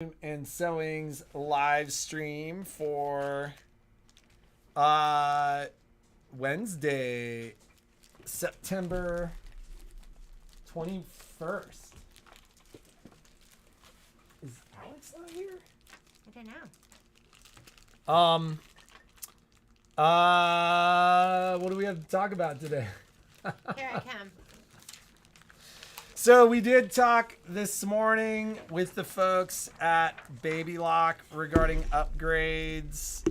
and Sewing's live stream for Wednesday, September 21st. Is Alex not here? I don't know. What do we have to talk about today? Here I come. So we did talk this morning with the folks at Baby Lock regarding upgrades.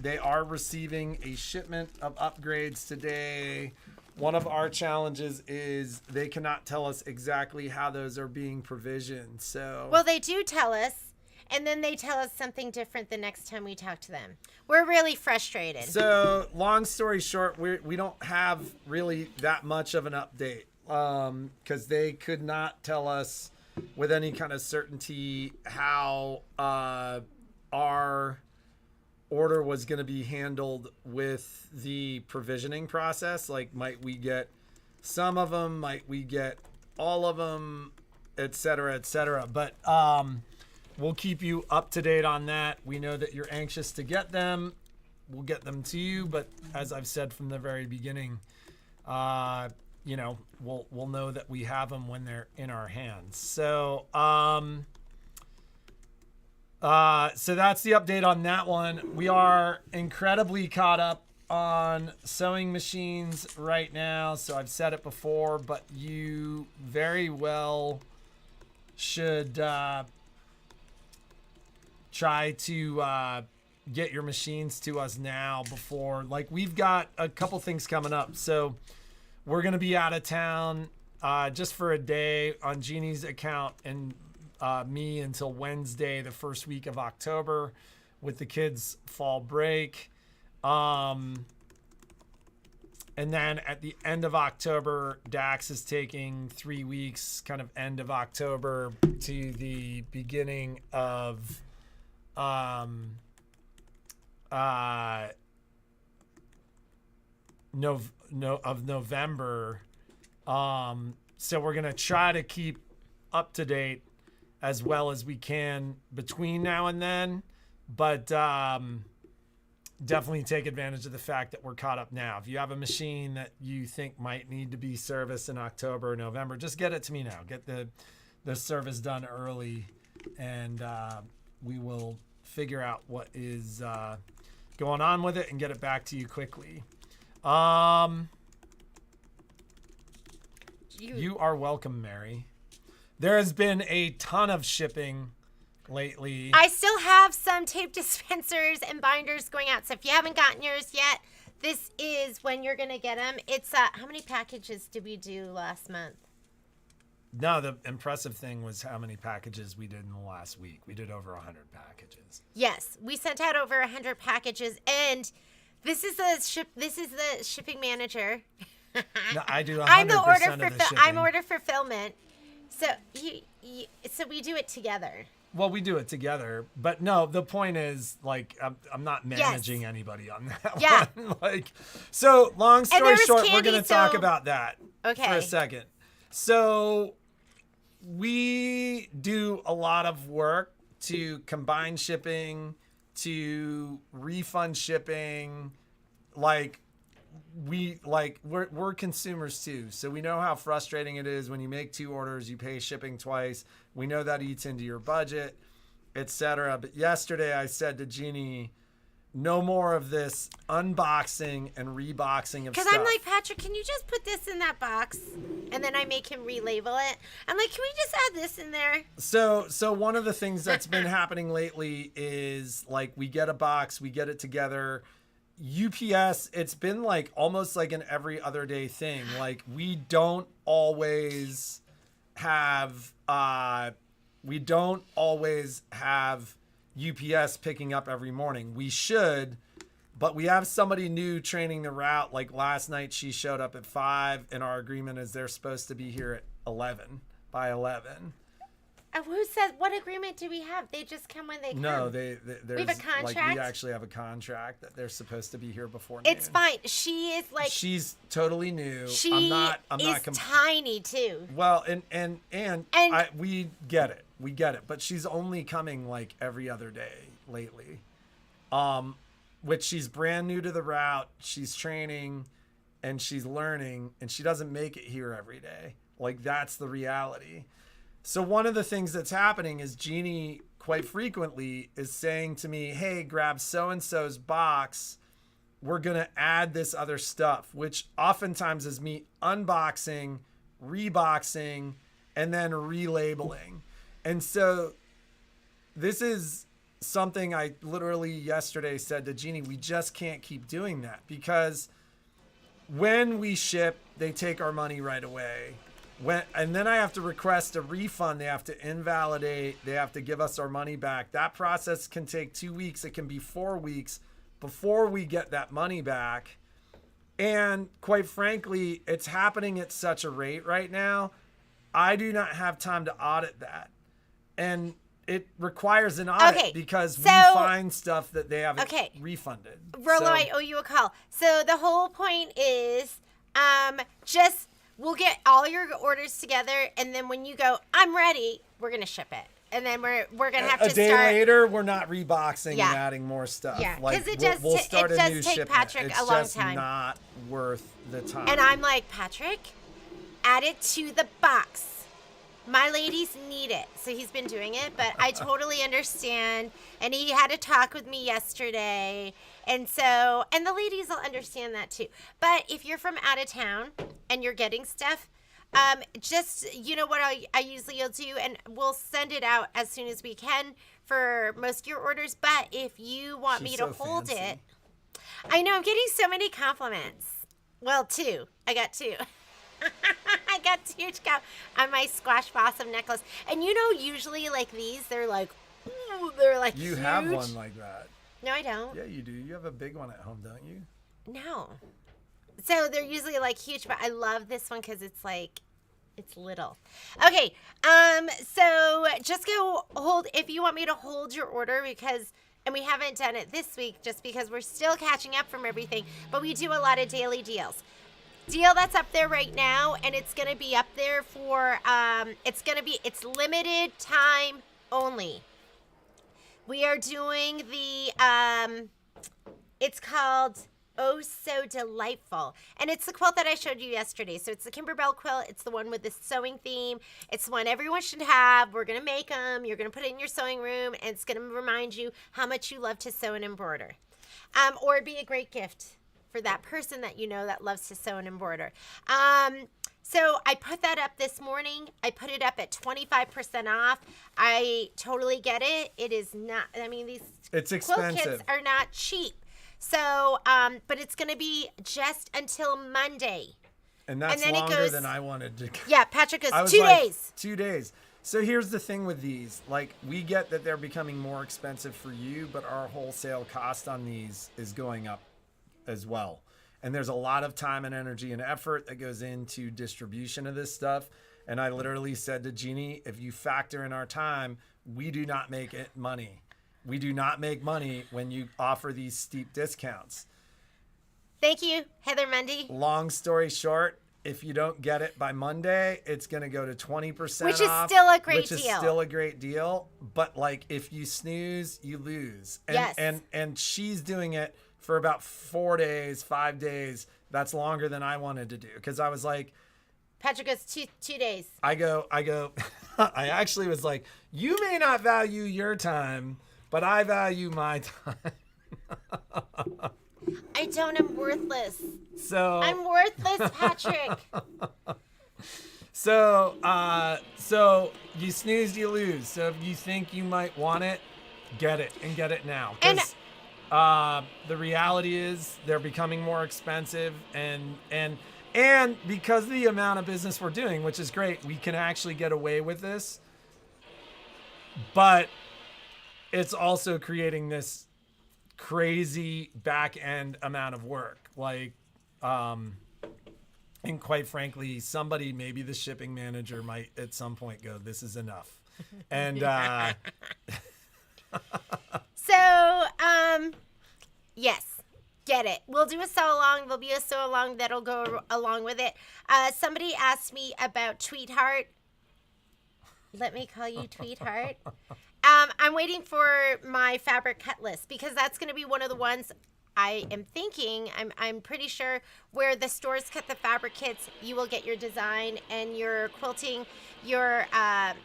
They are receiving a shipment of upgrades today. One of our challenges is they cannot tell us exactly how those are being provisioned. So Well, they do tell us, and then they tell us something different the next time we talk to them. We're really frustrated. So long story short, we don't have really that much of an update. Because they could not tell us with any kind of certainty how our order was going to be handled with the provisioning process. Like, might we get some of them? Might we get all of them? Et cetera, et cetera. But we'll keep you up to date on that. We know that you're anxious to get them. We'll get them to you. But as I've said from the very beginning, you know, we'll know that we have them when they're in our hands. So, so that's the update on that one. We are incredibly caught up on sewing machines right now. So I've said it before, but you very well should try to get your machines to us now before, like, we've got a couple things coming up. So we're going to be out of town just for a day on Jeannie's account and me until Wednesday, the first week of October, with the kids' fall break. And then at the end of October, Dax is taking 3 weeks, kind of end of October to the beginning of November. So we're going to try to keep up to date as well as we can between now and then, but definitely take advantage of the fact that we're caught up now. If you have a machine that you think might need to be serviced in October or November, just get it to me now. Get the service done early, and we will figure out what is going on with it and get it back to you quickly. You are welcome, Mary. There has been a ton of shipping lately. I still have some tape dispensers and binders going out. So if you haven't gotten yours yet, this is when you're going to get them. It's how many packages did we do last month? No, the impressive thing was how many packages we did in the last week. We did over 100 packages. Yes, we sent out over 100 packages, and this is the shipping manager. No, I do 100% I'm the of the shipping. I'm order fulfillment. So so we do it together. Well, we do it together, but no, the point is, like, I'm not managing anybody on that one. Like, so long story short, we're going to talk about that for a second. So we do a lot of work to combine shipping, to refund shipping. Like, we're consumers too, so we know how frustrating it is when you make 2 orders, you pay shipping twice. We know that eats into your budget, etc. But yesterday I said to Jeannie, no more of this unboxing and reboxing of stuff. Because I'm like, Patrick, can you just put this in that box? And then I make him relabel it. I'm like, can we just add this in there? So one of the things that's been happening lately is, like, we get a box, we get it together. UPS, it's been like almost like an every other day thing. Like, we don't always have UPS picking up every morning. We should, but we have somebody new training the route. Like, last night she showed up at 5, and our agreement is they're supposed to be here at 11, by 11. Who said, what agreement do we have? They just come when they come. No, there's, we have a contract. Like, we actually have a contract that they're supposed to be here before noon. It's fine. She is like, she's totally new. I'm not tiny too. Well, and we get it. We get it. But she's only coming like every other day lately. Which she's brand new to the route. She's training and she's learning, and she doesn't make it here every day. Like, that's the reality. So one of the things that's happening is Jeannie quite frequently is saying to me, hey, grab so-and-so's box. We're going to add this other stuff, which oftentimes is me unboxing, reboxing, and then relabeling. And so this is something I literally yesterday said to Jeannie, we just can't keep doing that, because when we ship, they take our money right away. And then I have to request a refund. They have to invalidate. They have to give us our money back. That process can take 2 weeks. It can be 4 weeks before we get that money back. And quite frankly, it's happening at such a rate right now. I do not have time to audit that. And it requires an audit because we find stuff that they haven't refunded. Rolo, I owe you a call. So the whole point is we'll get all your orders together, and then when you go, I'm ready, we're going to ship it. And then we're going to have to start. A day later, we're not reboxing and adding more stuff. Yeah, because we'll start a new shipment. Patrick a long time. It's not worth the time. And I'm like, Patrick, add it to the box. My ladies need it. So he's been doing it, but I totally understand. And he had a talk with me yesterday. And the ladies will understand that too. But if you're from out of town and you're getting stuff, just, you know what I usually will do, and we'll send it out as soon as we can for most of your orders. But if you want me to hold it, I know I'm getting so many compliments. Well, 2. I got 2. I got 2 on my Squash Blossom necklace. And usually like these, they're like, ooh, they're like You huge. have one like that. No, I don't. Yeah, you do. You have a big one at home, don't you? No. So they're usually like huge, but I love this one because it's like, it's little. Okay. So just go hold, if you want me to hold your order, and we haven't done it this week just because we're still catching up from everything, but we do a lot of daily deals. Deal that's up there right now, and it's going to be up there for, it's limited time only. We are doing it's called Oh So Delightful. And it's the quilt that I showed you yesterday. So it's the Kimberbell quilt. It's the one with the sewing theme. It's the one everyone should have. We're going to make them. You're going to put it in your sewing room, and it's going to remind you how much you love to sew and embroider. Or it'd be a great gift for that person that you know that loves to sew and embroider. So I put that up this morning. I put it up at 25% off. I totally get it. It is not, these quilt kits are not cheap. So, but it's going to be just until Monday. And that's longer than I wanted to. Yeah, Patrick goes 2 days. 2 days. So here's the thing with these. Like, we get that they're becoming more expensive for you, but our wholesale cost on these is going up as well. And there's a lot of time and energy and effort that goes into distribution of this stuff. And I literally said to Jeannie, if you factor in our time, we do not make it money. We do not make money when you offer these steep discounts. Thank you, Heather Mundy. Long story short, if you don't get it by Monday, it's going to go to 20% which off. Is still a great which deal. Which is still a great deal. But like, if you snooze, you lose. And, yes. And she's doing it for about 4 days, 5 days. That's longer than I wanted to do. Because I was like, Patrick goes 2 days. I go, I actually was like, you may not value your time, but I value my time. I don't. I'm worthless. So I'm worthless, Patrick. So you snooze, you lose. So if you think you might want it, get it and get it now. Because the reality is they're becoming more expensive, and because of the amount of business we're doing, which is great, we can actually get away with this. But it's also creating this crazy back end amount of work. Like, and quite frankly, somebody, maybe the shipping manager might at some point go, this is enough. And, yes, get it. We'll do a sew along. There'll be a sew along that'll go along with it. Somebody asked me about Tweetheart. Let me call you Tweetheart. I'm waiting for my fabric cut list because that's going to be one of the ones I am thinking. I'm pretty sure where the stores cut the fabric kits, you will get your design and your quilting, your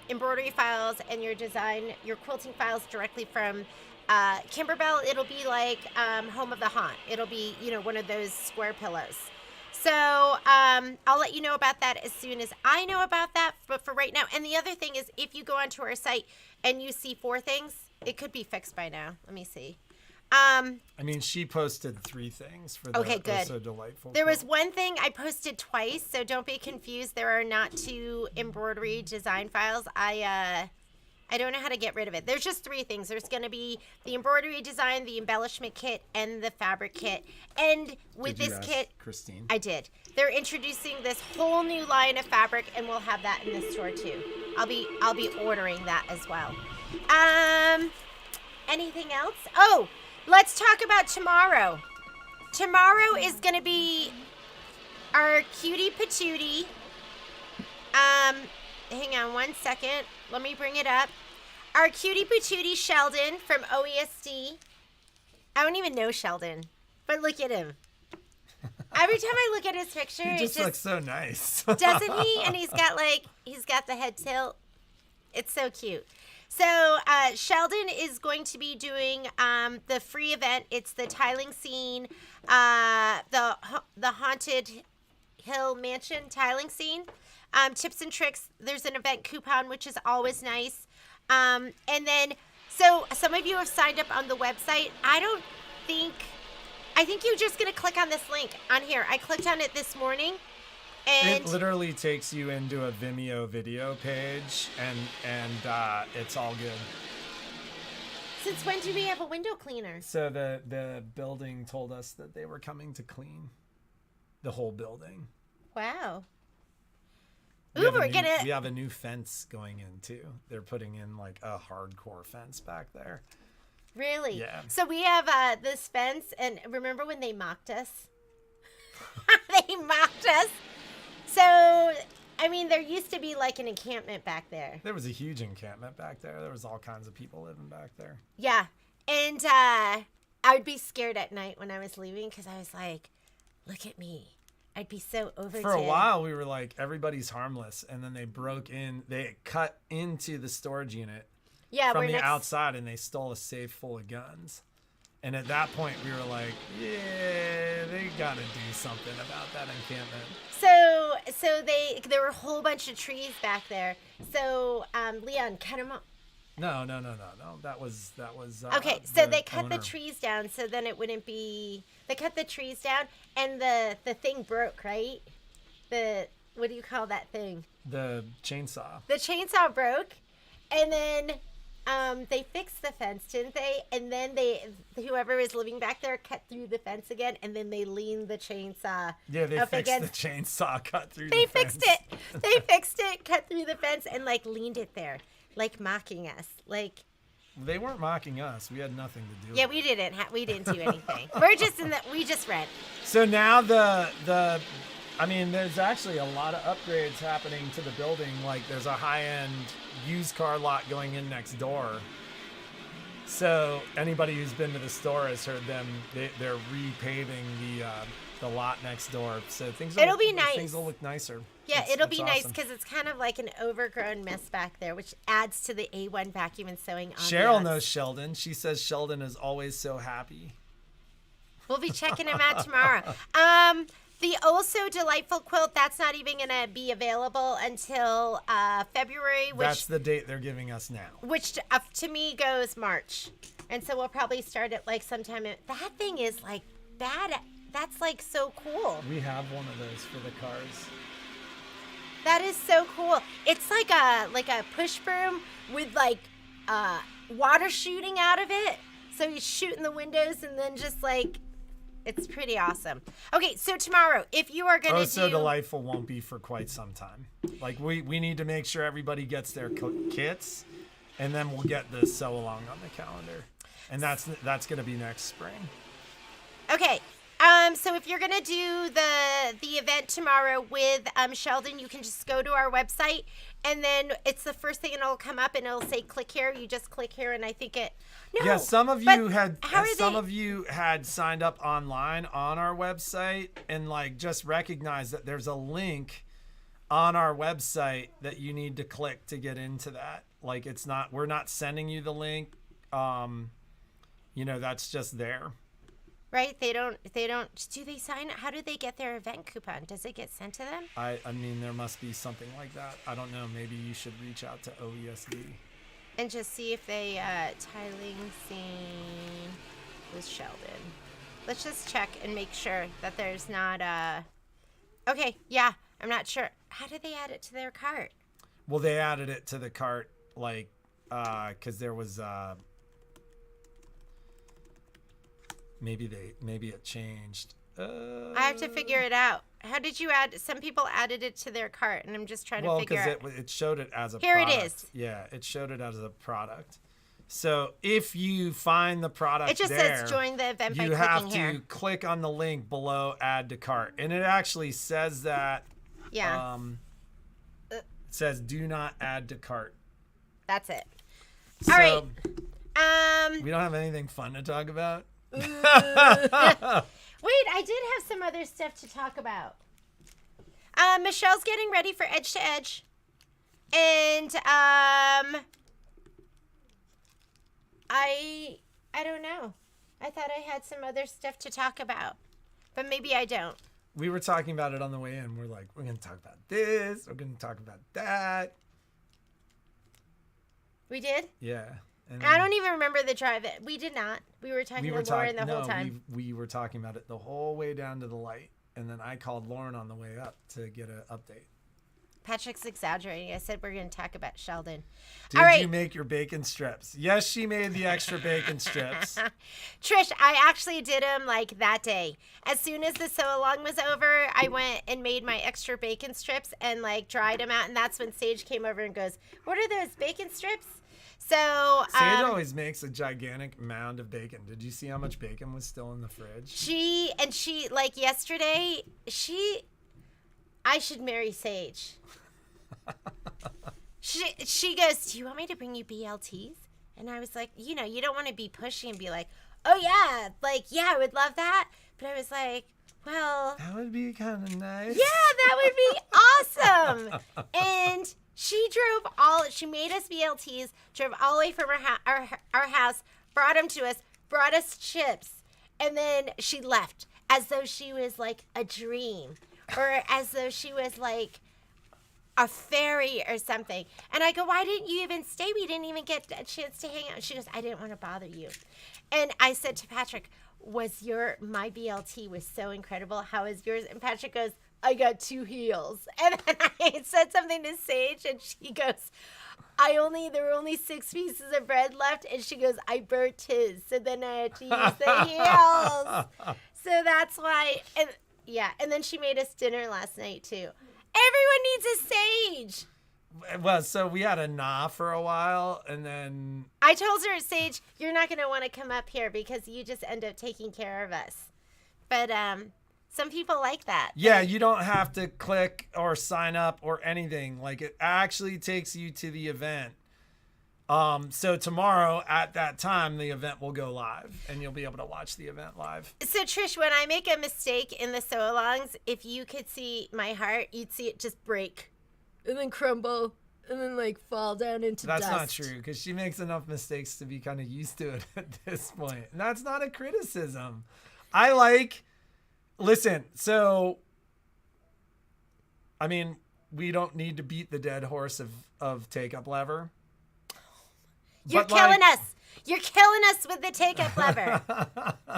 embroidery files and your design, your quilting files directly from Kimberbell. It'll be like Home of the Haunt. It'll be, one of those square pillows. So I'll let you know about that as soon as I know about that. But for right now, and the other thing is, if you go onto our site and you see 4 things, it could be fixed by now. Let me see. She posted 3 things for the okay, good. So Delightful. There was one thing I posted twice, so don't be confused. There are not 2 embroidery design files. I don't know how to get rid of it. There's just 3 things. There's going to be the embroidery design, the embellishment kit, and the fabric kit. And with Did you this ask kit, Christine? I did. They're introducing this whole new line of fabric, and we'll have that in the store too. I'll be ordering that as well. Anything else? Oh, let's talk about tomorrow. Tomorrow is going to be our cutie patootie. Hang on one second. Let me bring it up. Our cutie patootie Sheldon from OESD. I don't even know Sheldon, but look at him. Every time I look at his picture, He it just looks so nice. doesn't he? And he's got the head tilt. It's so cute. So Sheldon is going to be doing the free event. It's the tiling scene, the Haunted Hill Mansion tiling scene. Tips and tricks. There's an event coupon, which is always nice. And then, so some of you have signed up on the website. I think you're just going to click on this link on here. I clicked on it this morning. And it literally takes you into a Vimeo video page, and it's all good. Since when do we have a window cleaner? So the building told us that they were coming to clean the whole building. Wow. We have a new fence going in too. They're putting in like a hardcore fence back there. Really? Yeah. So we have this fence, and remember when they mocked us? They mocked us. So, there used to be like an encampment back there. There was a huge encampment back there. There was all kinds of people living back there. Yeah. And I would be scared at night when I was leaving because I was like, look at me. I'd be so overdid. For a while, we were like, everybody's harmless. And then they cut into the storage unit from the outside, and they stole a safe full of guns. And at that point, we were like, yeah, they got to do something about that encampment. So there were a whole bunch of trees back there. So, Leon, cut them up. No. That was. Okay, so they cut owner. the trees down, so then it wouldn't be. They cut the trees down, and the thing broke, right? What do you call that thing? The chainsaw. The chainsaw broke, and then they fixed the fence, didn't they? And then whoever was living back there cut through the fence again, and then they leaned the chainsaw. Yeah, they up fixed against. the chainsaw, cut through. They the fence. fixed it. They fixed it, cut through the fence, and like leaned it there, like mocking us, like. They weren't mocking us. We had nothing to do. Yeah, with it. we didn't do anything. We just read. So now there's actually a lot of upgrades happening to the building. Like there's a high-end used car lot going in next door. So anybody who's been to the store has heard them. They're repaving the lot next door. So things will look nicer. Yeah, it'll be nice awesome. because it's kind of like an overgrown mess back there, which adds to the A1 vacuum and sewing ambiance. Cheryl knows Sheldon. She says Sheldon is always so happy. We'll be checking him out tomorrow. The Also Delightful quilt, that's not even going to be available until February. That's the date they're giving us now. Which to me goes March. And so we'll probably start it like sometime. That thing is like bad. That's like so cool. We have one of those for the cars. That is so cool. It's like a push broom with like water shooting out of it. So he's shooting the windows and then just like, it's pretty awesome. Okay, so tomorrow, if you are going to So Delightful won't be for quite some time. Like we need to make sure everybody gets their kits, and then we'll get the sew along on the calendar. And that's going to be next spring. Okay. So if you're gonna do the event tomorrow with Sheldon, you can just go to our website and then it's the first thing, and it'll come up, and it'll say click here. You just click here, and I think it. No, yeah, some of but you had how are some they- of you had signed up online on our website and like just recognized that there's a link on our website that you need to click to get into that. Like we're not sending you the link. That's just there. Right? They don't. Do they sign? How do they get their event coupon? Does it get sent to them? I mean, there must be something like that. I don't know. Maybe you should reach out to OESD. And just see if they tiling scene with Sheldon. Let's just check and make sure that there's not Okay, yeah, I'm not sure. How did they add it to their cart? Well, they added it to the cart like because there was maybe it changed. I have to figure it out. How did you add? Some people added it to their cart, and I'm just trying to figure out. Well, because it showed it as a Here product. it is. Yeah, it showed it as a product. So if you find the product It just says join the event by you clicking have here. to click on the link below add to cart. And it actually says that, Yeah, it says do not add to cart. that's it. So, All right. we don't have anything fun to talk about. Wait, I did have some other stuff to talk about. Michelle's getting ready for Edge to Edge. And I don't know. I thought I had some other stuff to talk about, but maybe I don't. We were talking about it on the way in. We're like, we're going to talk about this. We're going to talk about that. We did? Yeah. And I don't even remember the drive. We did not. We were talking to Lauren the whole time. We were talking about it the whole way down to the light. And then I called Lauren on the way up to get an update. Patrick's exaggerating. I said we're going to talk about Sheldon. Did All right. you make your bacon strips? Yes, she made the extra bacon strips. Trish, I actually did them like that day. As soon as the sew-along was over, I went and made my extra bacon strips and like dried them out. And that's when Sage came over and goes, "What are those bacon strips?" So Sage always makes a gigantic mound of bacon. Did you see how much bacon was still in the fridge? She like yesterday, I should marry Sage. She goes, "Do you want me to bring you BLTs?" And I was like, you don't want to be pushy and be like, "Oh yeah, like yeah, I would love that." But I was like, well, That would be kind of nice. yeah, that would be awesome. And she made us BLTs, drove all the way from our house, brought them to us, brought us chips, and then she left as though she was like a dream, or as though she was like a fairy or something. And I go, "Why didn't you even stay? We didn't even get a chance to hang out." And she goes, "I didn't want to bother you." And I said to Patrick, my BLT was so incredible. How is yours? And Patrick goes, "I got 2 heels." And then I said something to Sage, and she goes, there were only 6 pieces of bread left. And she goes, "I burnt his. So then I had to use the heels." So that's why. And yeah. And then she made us dinner last night too. Everyone needs a Sage. Well, so we had a nah for a while, and then I told her, "Sage, you're not going to want to come up here because you just end up taking care of us." But some people like that. yeah, you don't have to click or sign up or anything. Like, it actually takes you to the event. So tomorrow at that time, the event will go live, and you'll be able to watch the event live. So, Trish, when I make a mistake in the sew-alongs, if you could see my heart, you'd see it just break and then crumble and then, like, fall down into That's dust. not true, because she makes enough mistakes to be kind of used to it at this point. And that's not a criticism. Listen, so, I mean, we don't need to beat the dead horse of take-up lever. You're killing us. You're killing us with the take-up lever.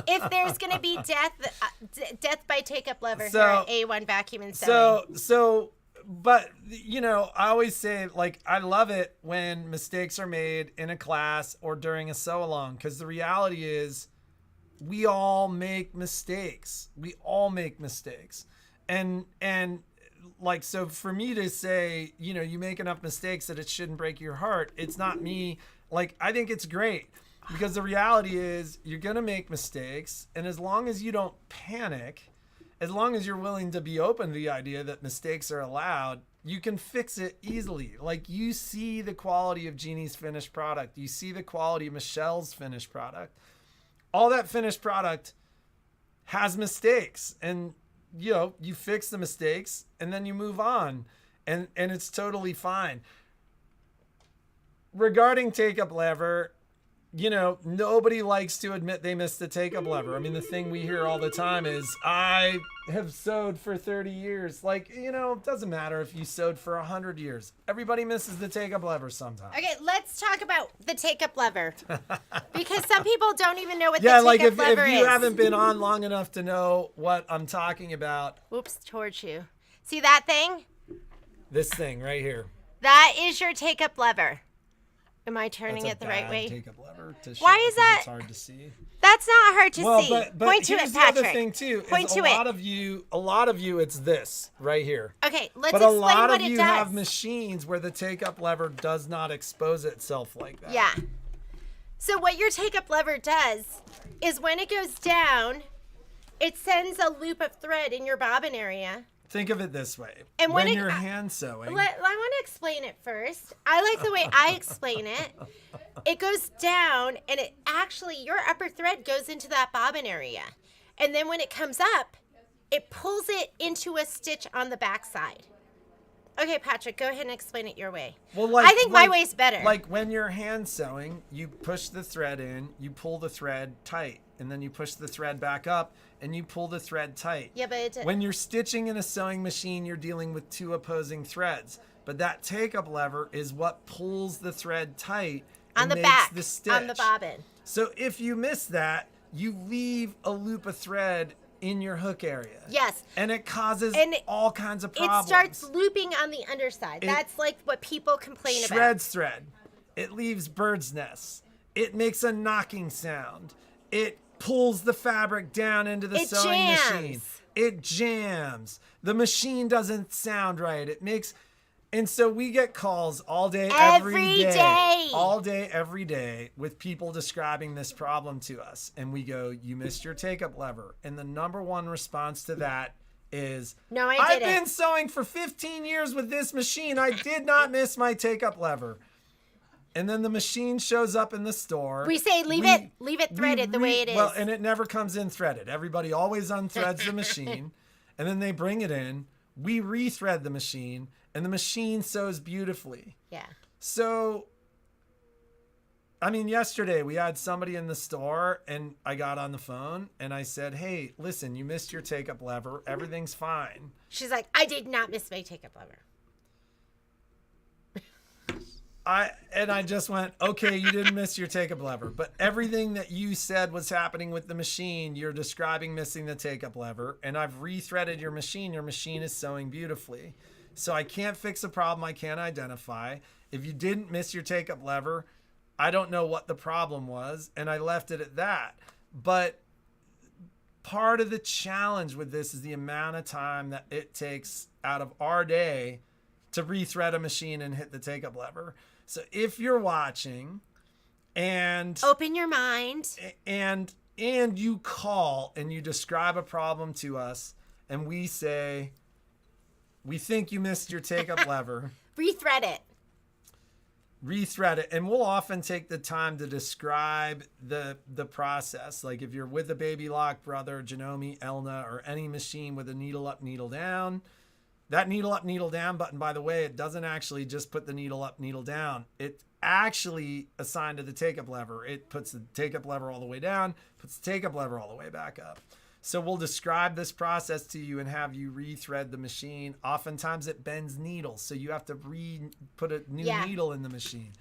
If there's going to be death by take-up lever here at A1 Vacuum and Sewing. But, I always say, like, I love it when mistakes are made in a class or during a sew-along, because the reality is we all make mistakes. We all make mistakes. And like, so for me to say, you make enough mistakes that it shouldn't break your heart, it's not me. Like, I think it's great, because the reality is you're going to make mistakes. And as long as you don't panic, as long as you're willing to be open to the idea that mistakes are allowed, You can fix it easily. Like, you see the quality of Jeannie's finished product. You see the quality of Michelle's finished product. All that finished product has mistakes, and you fix the mistakes and then you move on, and it's totally fine. Regarding take-up lever, nobody likes to admit they missed the take-up lever. I mean, the thing we hear all the time is, I have sewed for 30 years. Like, it doesn't matter if you sewed for 100 years. Everybody misses the take-up lever sometimes. Okay, let's talk about the take-up lever. Because some people don't even know what the take-up lever is. If you haven't been on long enough to know what I'm talking about. Oops, towards you. See that thing? This thing right here. That is your take-up lever. Am I turning it the right way? Take-up lever to show. Why is that? It's hard to see. That's not hard to see. But Point to it, Patrick. The other thing too. Point to it. A lot of you, it's this right here. Okay, let's explain what it does. But a lot of you have machines where the take-up lever does not expose itself like that. Yeah. So what your take-up lever does is when it goes down, it sends a loop of thread in your bobbin area. Think of it this way. And when you're hand sewing. I want to explain it first. I like the way I explain it. It goes down, and it actually, your upper thread goes into that bobbin area. And then when it comes up, it pulls it into a stitch on the back side. Okay, Patrick, go ahead and explain it your way. Well, I think my way's better. Like when you're hand sewing, you push the thread in, you pull the thread tight, and then you push the thread back up, and you pull the thread tight. Yeah, but when you're stitching in a sewing machine, you're dealing with two opposing threads. But that take-up lever is what pulls the thread tight on and the makes back, the stitch. on the bobbin. So if you miss that, you leave a loop of thread in your hook area. Yes. And it causes all kinds of problems. It starts looping on the underside. That's like what people complain about. Shreds thread. It leaves bird's nests. It makes a knocking sound. It pulls the fabric down into the sewing machine. It jams. The machine doesn't sound right. It makes... And so we get calls all day, every day. All day, every day, with people describing this problem to us. And we go, you missed your take-up lever. And the number one response to that is, no, I didn't. I've been sewing for 15 years with this machine. I did not miss my take-up lever. And then the machine shows up in the store. We say, leave it threaded the way it is. Well, and it never comes in threaded. Everybody always unthreads the machine. And then they bring it in. We rethread the machine. And the machine sews beautifully. Yeah. So, I mean, yesterday we had somebody in the store and I got on the phone and I said, hey, listen, you missed your take-up lever. Everything's fine. She's like, I did not miss my take-up lever. I just went, okay, you didn't miss your take-up lever. But everything that you said was happening with the machine, you're describing missing the take-up lever. And I've rethreaded your machine. Your machine is sewing beautifully. So I can't fix a problem I can't identify. If you didn't miss your take-up lever, I don't know what the problem was, and I left it at that. But part of the challenge with this is the amount of time that it takes out of our day to rethread a machine and hit the take-up lever. So if you're watching and... Open your mind. And you call and you describe a problem to us, and we say... We think you missed your take-up lever. Rethread it. Rethread it. And we'll often take the time to describe the process. Like if you're with a Baby Lock, Brother, Janome, Elna, or any machine with a needle up, needle down, that needle up, needle down button, by the way, it doesn't actually just put the needle up, needle down. It actually assigned to the take-up lever. It puts the take-up lever all the way down, puts the take-up lever all the way back up. So we'll describe this process to you and have you rethread the machine. Oftentimes it bends needles, so you have to put a new needle in the machine.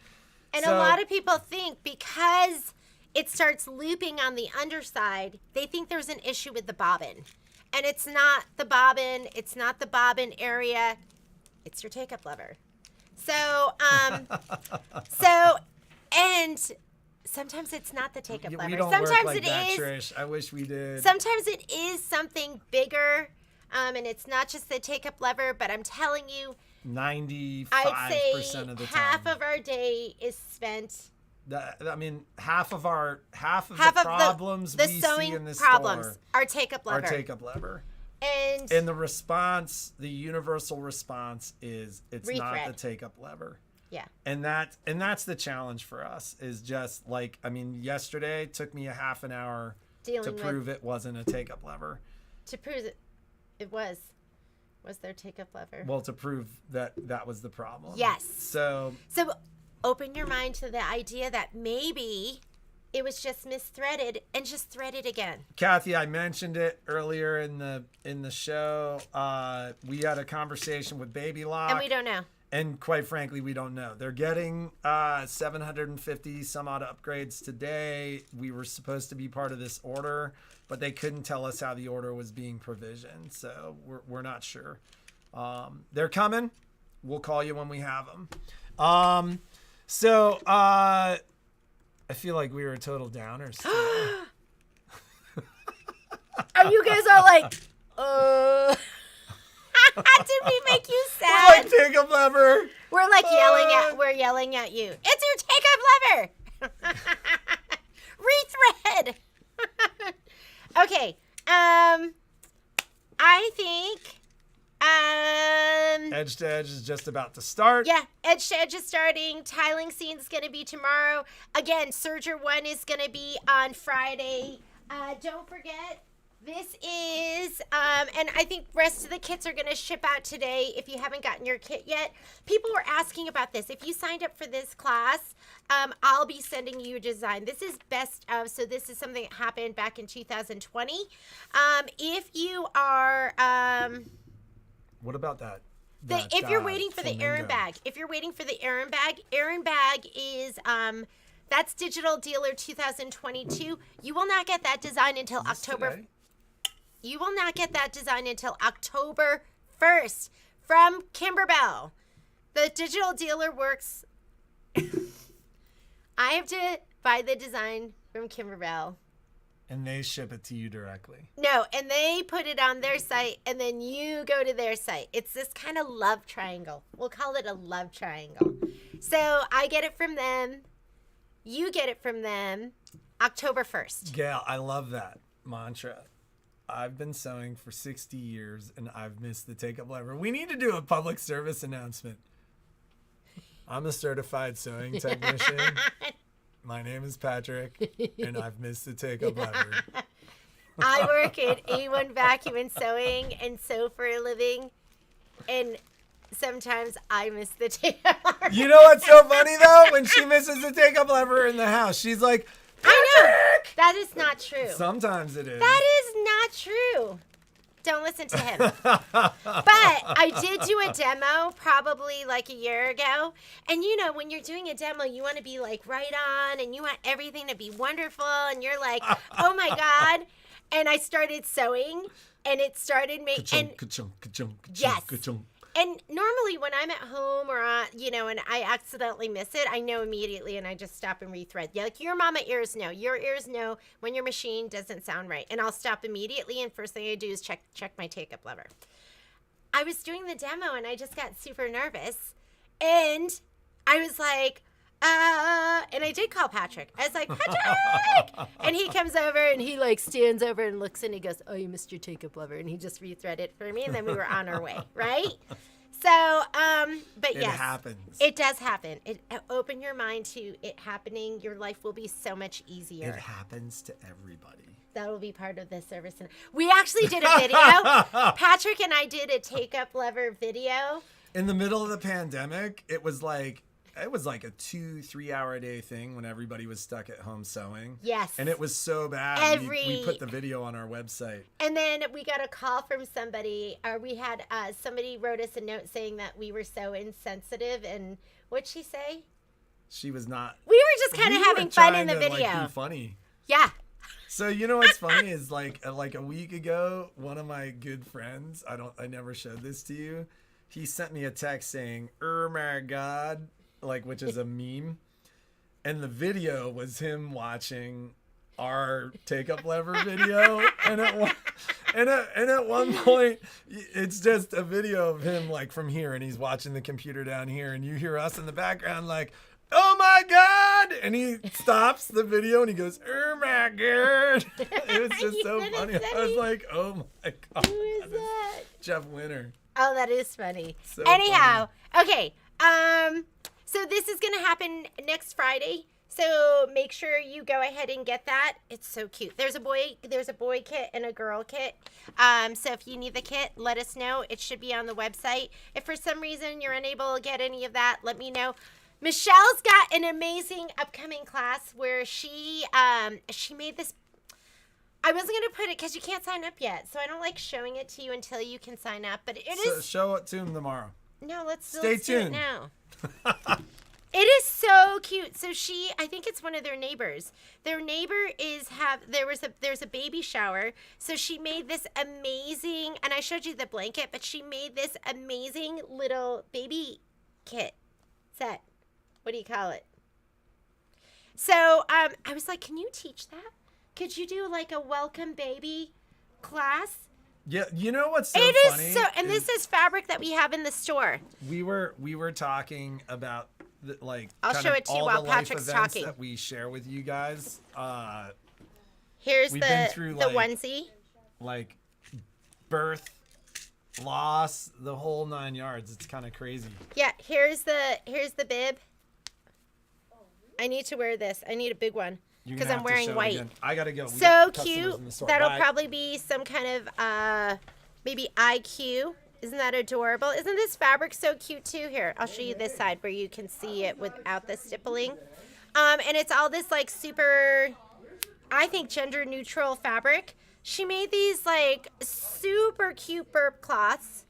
And a lot of people think because it starts looping on the underside, they think there's an issue with the bobbin. And it's not the bobbin. It's not the bobbin area. It's your take-up lever. So, and... Sometimes it's not the take-up lever. We don't Sometimes work like it that, is. Trish. I wish we did. Sometimes it is something bigger, and it's not just the take-up lever. But I'm telling you, 95% I'd say of the time, half of our day is spent. Half of the problems the we sewing see in this problems store are take-up lever. Our take-up lever. And the response, the universal response is it's not Rethread. the take up lever. Yeah. And that's the challenge for us is just like, I mean, yesterday took me a half an hour to prove it wasn't a take up lever. To prove it was their take up lever. Well, to prove that was the problem. Yes. So open your mind to the idea that maybe it was just misthreaded and just thread it again. Kathy, I mentioned it earlier in the show. We had a conversation with Baby Lock. And we don't know. And quite frankly, we don't know. They're getting 750 some odd upgrades today. We were supposed to be part of this order, but they couldn't tell us how the order was being provisioned. So we're not sure. They're coming. We'll call you when we have them. I feel like we were total downers today. Are you guys all like, did we make you sad? We're like, take a lever. We're like yelling at you. It's your take up lever. Rethread. Okay. I think Edge to Edge is just about to start. Yeah, Edge to Edge is starting. Tiling Scene is going to be tomorrow. Again, Surger 1 is going to be on Friday. Don't forget, this is, and I think rest of the kits are going to ship out today if you haven't gotten your kit yet. People were asking about this. If you signed up for this class, I'll be sending you a design. This is best of, so this is something that happened back in 2020. If you are... what about that? If you're waiting for the Aaron bag, Aaron bag is that's Digital Dealer 2022. You will not get that design until October. Today? You will not get that design until October 1st from Kimberbell. The Digital Dealer works. I have to buy the design from Kimberbell. And they ship it to you directly. No, and they put it on their site, and then you go to their site. It's this kind of love triangle. We'll call it a love triangle. So I get it from them. You get it from them. October 1st. Gail, I love that mantra. I've been sewing for 60 years, and I've missed the take-up lever. We need to do a public service announcement. I'm a certified sewing technician. My name is Patrick, and I've missed the take-up lever. I work at A1 Vacuum and Sewing and sew for a living, and sometimes I miss the take-up lever. You know what's so funny, though? When she misses the take-up lever in the house, she's like, Patrick! I know. That is not true. Sometimes it is. That is not true. Don't listen to him. But I did do a demo probably like a year ago. And you know, when you're doing a demo, you want to be like right on and you want everything to be wonderful. And you're like, oh my God. And I started sewing and it started making. Yes. And normally when I'm at home or, and I accidentally miss it, I know immediately and I just stop and rethread. Yeah, like your mama ears know. Your ears know when your machine doesn't sound right. And I'll stop immediately and first thing I do is check my take-up lever. I was doing the demo and I just got super nervous. And I was like, and I did call Patrick. I was like, Patrick! And he comes over and he like stands over and looks and he goes, oh, you missed your take-up lever. And he just rethreaded it for me and then we were on our way, right? So, but yes. It happens. It does happen. Open your mind to it happening. Your life will be so much easier. It happens to everybody. That will be part of the service. We actually did a video. Patrick and I did a take-up lever video. In the middle of the pandemic, it was like a 2-3 hour a day thing when everybody was stuck at home sewing. Yes. And it was so bad. We put the video on our website. And then we got a call from somebody, or we had somebody wrote us a note saying that we were so insensitive. And what'd she say? She was not. We were just kind of having fun in the video. Like, be funny. Yeah. So you know what's funny is like a week ago, one of my good friends, I never showed this to you. He sent me a text saying, "Oh my God," which is a meme. And the video was him watching our take-up lever video. And at one point, it's just a video of him like from here and he's watching the computer down here and you hear us in the background like, "Oh my God. And he stops the video and he goes, oh my God. It was just so funny. I was like, oh my God. Who is that? Jeff Winter. Oh, that is funny. So Anyhow, okay. So this is gonna happen next Friday. So make sure you go ahead and get that. It's so cute. There's a boy kit and a girl kit. So if you need the kit, let us know. It should be on the website. If for some reason you're unable to get any of that, let me know. Michelle's got an amazing upcoming class where she made this. I wasn't going to put it because you can't sign up yet. So I don't like showing it to you until you can sign up. But it is. Show it to him tomorrow. No, let's Stay do it tuned. now. It is so cute. So I think it's one of their neighbors. Their neighbor there's a baby shower. So she made this amazing, and I showed you the blanket, but she made this amazing little baby kit set. What do you call it? So I was like, can you teach that? Could you do like a welcome baby class? Yeah, you know what's so funny? And this is fabric that we have in the store. We were talking about I'll show it to you while Patrick's talking. That we share with you guys. Here's we've the been through, onesie. Like birth, loss, the whole 9 yards. It's kind of crazy. Yeah, here's the bib. I need to wear this. I need a big one because I'm wearing white. I gotta go. So cute. That'll probably be some kind of maybe IQ. Isn't that adorable? Isn't this fabric so cute too? Here, I'll show you this side where you can see it without the stippling. And it's all this like super, I think, gender neutral fabric. She made these like super cute burp cloths.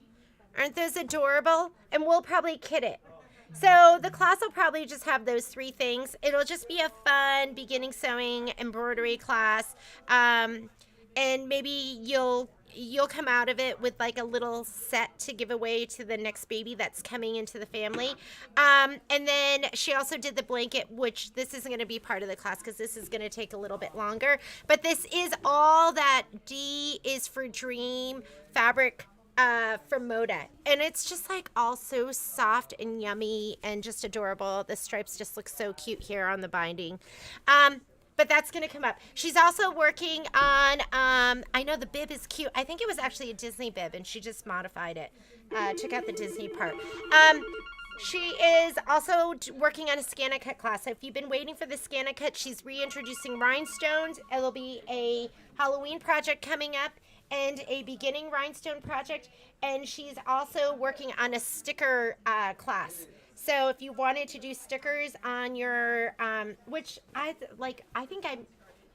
Aren't those adorable? And we'll probably kit it. So the class will probably just have those 3 things. It'll just be a fun beginning sewing embroidery class. And maybe you'll come out of it with like a little set to give away to the next baby that's coming into the family. And then she also did the blanket, which this isn't going to be part of the class because this is going to take a little bit longer. But this is all that D is for Dream fabric from Moda. And it's just like all so soft and yummy and just adorable. The stripes just look so cute here on the binding. But that's going to come up. She's also working on, I know the bib is cute. I think it was actually a Disney bib, and she just modified it. Took out the Disney part. She is also working on a Scan-A-Cut class. So if you've been waiting for the Scan-A-Cut, she's reintroducing rhinestones. It'll be a Halloween project coming up and a beginning rhinestone project. And she's also working on a sticker class. So if you wanted to do stickers on your, which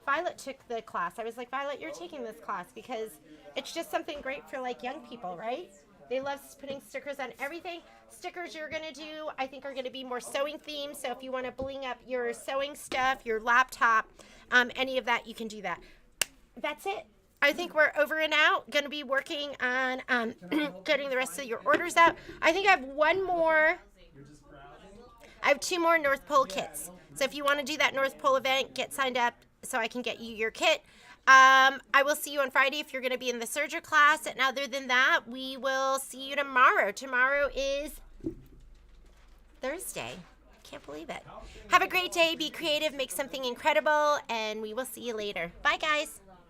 Violet took the class. I was like, Violet, you're taking this class because it's just something great for like young people, right? They love putting stickers on everything. Stickers you're going to do, I think, are going to be more sewing themed. So if you want to bling up your sewing stuff, your laptop, any of that, you can do that. That's it. I think we're over and out. Going to be working on getting the rest of your orders out. I think I have one more. I have 2 more North Pole kits. So if you want to do that North Pole event, get signed up so I can get you your kit. I will see you on Friday if you're going to be in the Serger class. And other than that, we will see you tomorrow. Tomorrow is Thursday. Can't believe it. Have a great day. Be creative. Make something incredible. And we will see you later. Bye, guys.